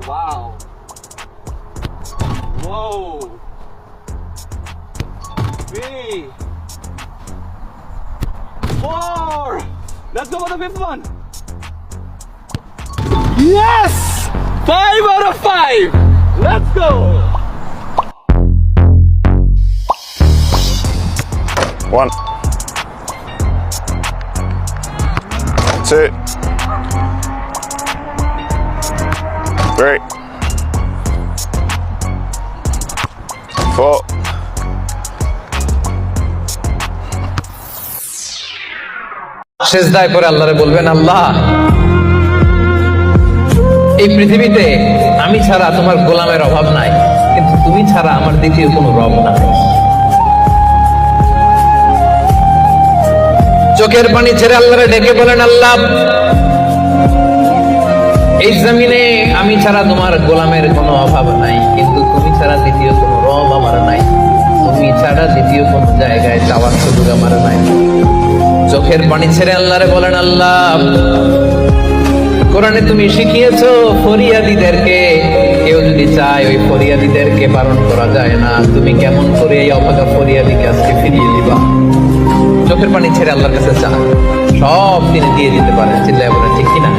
Wow. Whoa. 3, 4. Let's go for the fifth one. Yes! 5 out of 5. Let's go. One, two, three, four, সিজদায় পড়ে আল্লাহরে বলবেন, আল্লাহ এই পৃথিবীতে আমি ছাড়া তোমার গোলামের অভাব নাই, কিন্তু তুমি ছাড়া আমার দ্বিতীয় কোনো রব নাই। চোখের পানি ছেড়ে আল্লাহরে ডেকে বলেন, আল্লাহ এই জমিনে আমি ছাড়া তোমার গোলামের কোনো অভাব নাই, কিন্তু তুমি ছাড়া দ্বিতীয় কোনো রব আমার নাই, তুমি ছাড়া দ্বিতীয় কোনো জায়গায় যাওয়ার সুযোগ আমার নাই। চোখের পানি ছেড়ে আল্লাহরে বলেন, আল্লাহ কোরআনে তুমি শিখিয়েছো ফরিয়াদীদেরকে কেউ যদি চায় ওই ফরিয়াদীদেরকে বারণ করা যায় না, তুমি কেমন করে এই অভাগা ফরিয়াদীকে আজকে ফিরিয়ে দিবা? চোখের পানি ছেড়ে আল্লাহর কাছে চা, সব তিনি দিয়ে দিতে পারেন। চিল্লায় বলেন ঠিক কিনা?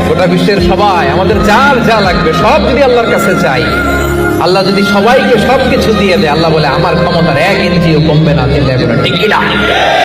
গোটা বিশ্বের সবাই আমাদের যার যা লাগবে সব যদি আল্লাহর কাছে চাই, আল্লাহ যদি সবাইকে সবকিছু দিয়ে দেয়, আল্লাহ বলে আমার ক্ষমতার 1 ইঞ্চিও কমবে না। চিল্লায় বলেন ঠিক কিনা?